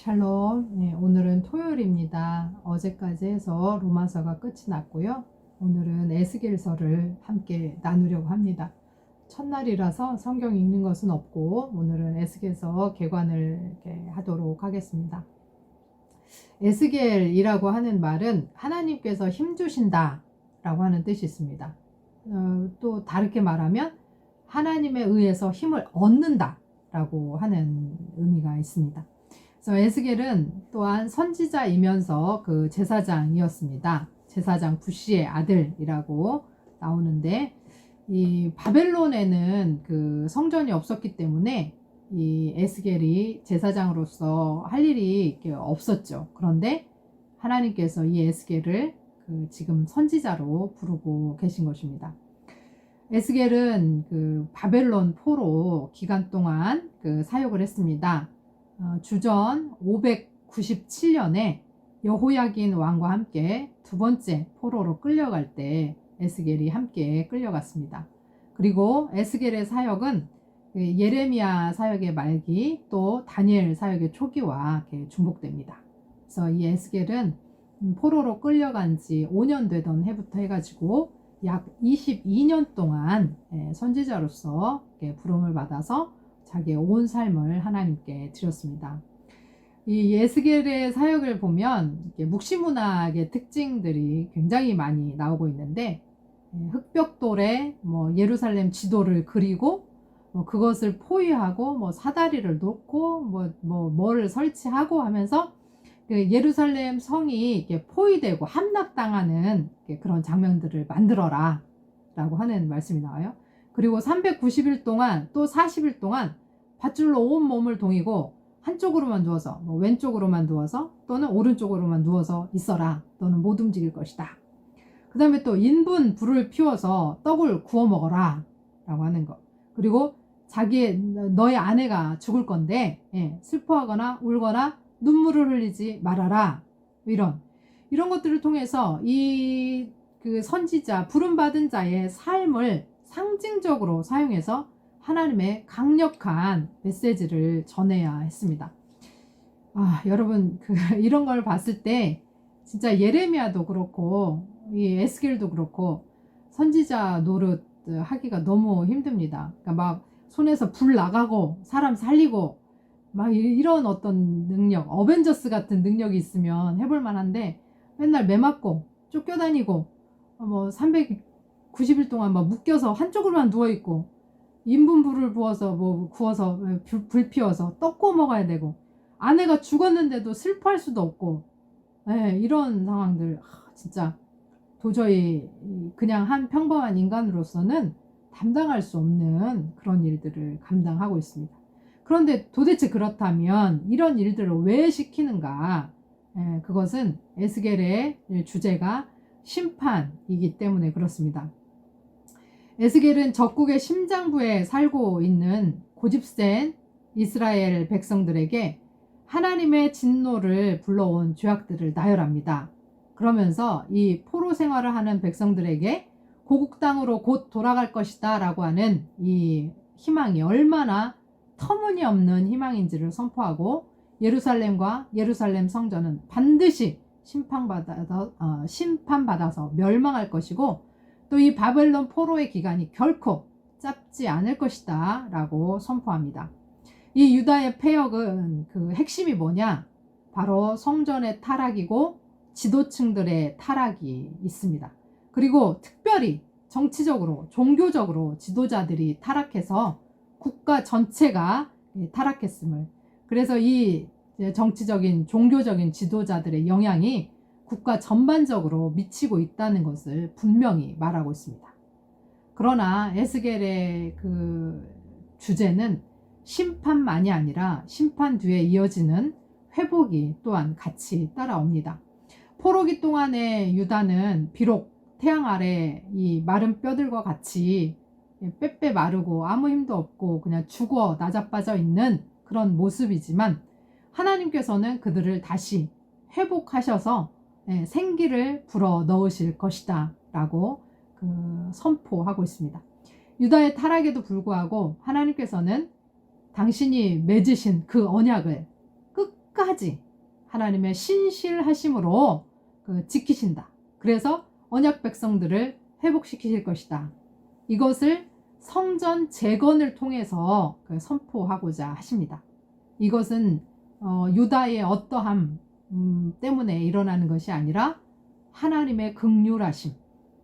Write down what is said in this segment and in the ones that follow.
샬롬. 오늘은 토요일입니다. 어제까지 해서 로마서가 끝이 났고요. 오늘은 에스겔서를 함께 나누려고 합니다. 첫날이라서 성경 읽는 것은 없고 오늘은 에스겔서 개관을 이렇게 하도록 하겠습니다. 에스겔이라고 하는 말은 하나님께서 힘 주신다 라고 하는 뜻이 있습니다. 또 다르게 말하면 하나님에 의해서 힘을 얻는다 라고 하는 의미가 있습니다. 그래서 에스겔은 또한 선지자이면서 그 제사장이었습니다. 제사장 부시의 아들이라고 나오는데, 이 바벨론에는 그 성전이 없었기 때문에 이 에스겔이 제사장으로서 할 일이 이렇게 없었죠. 그런데 하나님께서 이 에스겔을 그 지금 선지자로 부르고 계신 것입니다. 에스겔은 그 바벨론 포로 기간 동안 그 사역을 했습니다. 주전 597년에 여호야긴 왕과 함께 두 번째 포로로 끌려갈 때 에스겔이 함께 끌려갔습니다. 그리고 에스겔의 사역은 예레미야 사역의 말기 또 다니엘 사역의 초기와 중복됩니다. 그래서 이 에스겔은 포로로 끌려간 지 5년 되던 해부터 해가지고 약 22년 동안 선지자로서 부름을 받아서 자기의 온 삶을 하나님께 드렸습니다. 이 에스겔의 사역을 보면 묵시문학의 특징들이 굉장히 많이 나오고 있는데, 흑벽돌에 예루살렘 지도를 그리고 그것을 포위하고 사다리를 놓고 뭐를 설치하고 하면서 그 예루살렘 성이 이렇게 포위되고 함락당하는 그런 장면들을 만들어라 라고 하는 말씀이 나와요. 그리고 390일 동안 또 40일 동안 밧줄로 온 몸을 동이고 한쪽으로만 누워서 왼쪽으로만 누워서 또는 오른쪽으로만 누워서 있어라. 너는 못 움직일 것이다. 그 다음에 또 인분 불을 피워서 떡을 구워 먹어라 라고 하는 것. 그리고 너의 아내가 죽을 건데 슬퍼하거나 울거나 눈물을 흘리지 말아라. 이런 것들을 통해서 그 선지자, 부름받은 자의 삶을 상징적으로 사용해서 하나님의 강력한 메시지를 전해야 했습니다. 여러분, 이런 걸 봤을 때 진짜 예레미야도 그렇고 이 에스겔도 그렇고 선지자 노릇 하기가 너무 힘듭니다. 그러니까 막 손에서 불 나가고 사람 살리고 막 이런 어떤 능력, 어벤져스 같은 능력이 있으면 해볼 만한데 맨날 매 맞고 쫓겨다니고 390일 동안 막 묶여서 한쪽으로만 누워있고 인분불을 부어서 구워서 불 피워서 떡 구워 먹어야 되고 아내가 죽었는데도 슬퍼할 수도 없고 이런 상황들 진짜 도저히 그냥 한 평범한 인간으로서는 담당할 수 없는 그런 일들을 감당하고 있습니다. 그런데 도대체 그렇다면 이런 일들을 왜 시키는가? 그것은 에스겔의 주제가 심판이기 때문에 그렇습니다. 에스겔은 적국의 심장부에 살고 있는 고집센 이스라엘 백성들에게 하나님의 진노를 불러온 죄악들을 나열합니다. 그러면서 이 포로 생활을 하는 백성들에게 고국 땅으로 곧 돌아갈 것이다 라고 하는 이 희망이 얼마나 터무니없는 희망인지를 선포하고, 예루살렘과 예루살렘 성전은 반드시 심판받아서 멸망할 것이고 또 이 바벨론 포로의 기간이 결코 짧지 않을 것이다 라고 선포합니다. 이 유다의 패역은 그 핵심이 뭐냐? 바로 성전의 타락이고 지도층들의 타락이 있습니다. 그리고 특별히 정치적으로 종교적으로 지도자들이 타락해서 국가 전체가 타락했음을, 그래서 이 정치적인 종교적인 지도자들의 영향이 국가 전반적으로 미치고 있다는 것을 분명히 말하고 있습니다. 그러나 에스겔의 그 주제는 심판만이 아니라 심판 뒤에 이어지는 회복이 또한 같이 따라옵니다. 포로기 동안의 유다는 비록 태양 아래 이 마른 뼈들과 같이 빼빼 마르고 아무 힘도 없고 그냥 죽어 나자빠져 있는 그런 모습이지만 하나님께서는 그들을 다시 회복하셔서 생기를 불어 넣으실 것이다 라고 선포하고 있습니다. 유다의 타락에도 불구하고 하나님께서는 당신이 맺으신 그 언약을 끝까지 하나님의 신실하심으로 지키신다. 그래서 언약 백성들을 회복시키실 것이다. 이것을 성전 재건을 통해서 선포하고자 하십니다. 이것은 유다의 어떠함 때문에 일어나는 것이 아니라 하나님의 긍휼하심,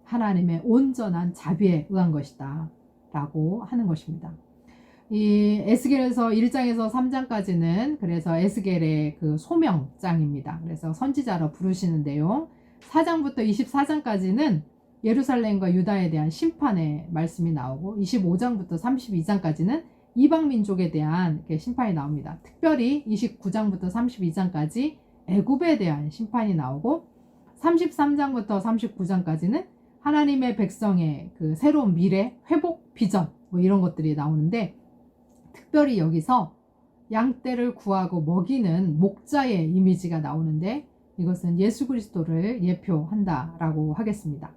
하나님의 온전한 자비에 의한 것이다 라고 하는 것입니다. 이 에스겔에서 1장에서 3장까지는 그래서 에스겔의 소명장입니다. 그래서 선지자로 부르시는 내용, 4장부터 24장까지는 예루살렘과 유다에 대한 심판의 말씀이 나오고, 25장부터 32장까지는 이방 민족에 대한 심판이 나옵니다. 특별히 29장부터 32장까지 애굽에 대한 심판이 나오고, 33장부터 39장까지는 하나님의 백성의 새로운 미래, 회복 비전 이런 것들이 나오는데, 특별히 여기서 양떼를 구하고 먹이는 목자의 이미지가 나오는데, 이것은 예수 그리스도를 예표한다라고 하겠습니다.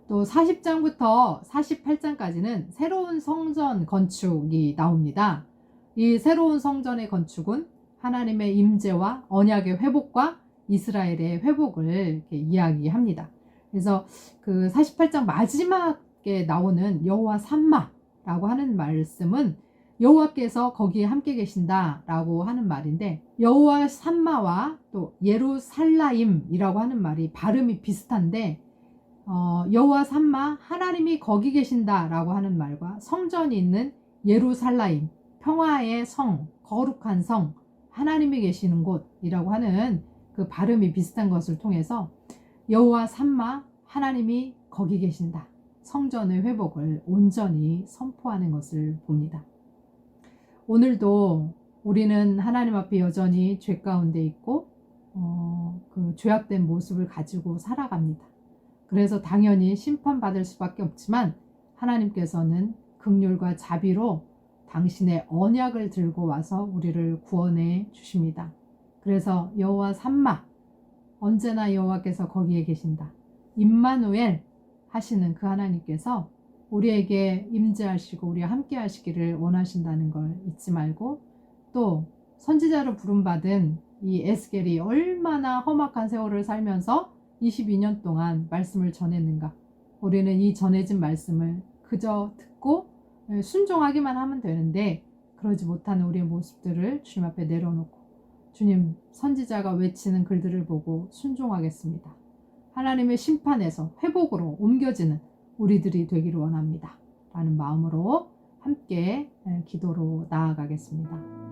또 40장부터 48장까지는 새로운 성전 건축이 나옵니다. 이 새로운 성전의 건축은 하나님의 임재와 언약의 회복과 이스라엘의 회복을 이렇게 이야기합니다. 그래서 48장 마지막에 나오는 여호와 삼마라고 하는 말씀은 여호와께서 거기에 함께 계신다라고 하는 말인데, 여호와 삼마와 또 예루살라임이라고 하는 말이 발음이 비슷한데, 여호와 삼마, 하나님이 거기 계신다라고 하는 말과 성전이 있는 예루살라임, 평화의 성, 거룩한 성, 하나님이 계시는 곳이라고 하는 발음이 비슷한 것을 통해서 여호와 삼마, 하나님이 거기 계신다, 성전의 회복을 온전히 선포하는 것을 봅니다. 오늘도 우리는 하나님 앞에 여전히 죄 가운데 있고 죄악된 모습을 가지고 살아갑니다. 그래서 당연히 심판받을 수밖에 없지만, 하나님께서는 긍휼과 자비로 당신의 언약을 들고 와서 우리를 구원해 주십니다. 그래서 여호와 삼마, 언제나 여호와께서 거기에 계신다, 임마누엘 하시는 그 하나님께서 우리에게 임재하시고 우리와 함께 하시기를 원하신다는 걸 잊지 말고, 또 선지자로 부름받은 이 에스겔이 얼마나 험악한 세월을 살면서 22년 동안 말씀을 전했는가. 우리는 이 전해진 말씀을 그저 듣고 순종하기만 하면 되는데, 그러지 못하는 우리의 모습들을 주님 앞에 내려놓고 주님, 선지자가 외치는 글들을 보고 순종하겠습니다. 하나님의 심판에서 회복으로 옮겨지는 우리들이 되기를 원합니다 라는 마음으로 함께 기도로 나아가겠습니다.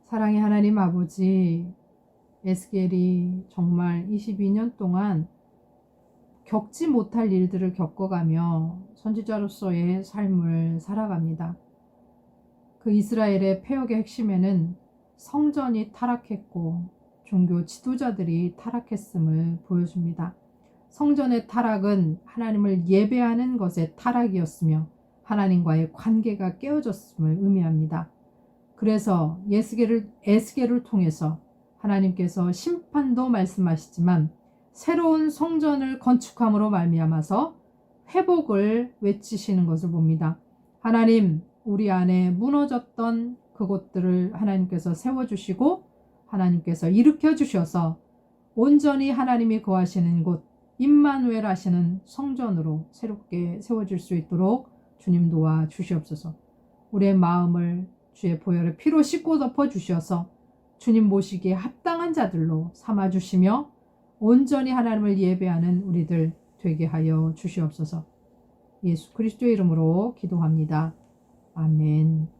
사랑의 하나님 아버지, 에스겔이 정말 22년 동안 겪지 못할 일들을 겪어가며 선지자로서의 삶을 살아갑니다. 그 이스라엘의 폐역의 핵심에는 성전이 타락했고 종교 지도자들이 타락했음을 보여줍니다. 성전의 타락은 하나님을 예배하는 것의 타락이었으며 하나님과의 관계가 깨어졌음을 의미합니다. 그래서 에스겔을 통해서 하나님께서 심판도 말씀하시지만 새로운 성전을 건축함으로 말미암아서 회복을 외치시는 것을 봅니다. 하나님, 우리 안에 무너졌던 그곳들을 하나님께서 세워주시고 하나님께서 일으켜 주셔서 온전히 하나님이 거하시는 곳 임마누엘 하시는 성전으로 새롭게 세워질 수 있도록 주님 도와 주시옵소서. 우리의 마음을 주의 보혈의 피로 씻고 덮어 주셔서 주님 모시기에 합당한 자들로 삼아 주시며 온전히 하나님을 예배하는 우리들 되게 하여 주시옵소서. 예수 그리스도의 이름으로 기도합니다. 아멘.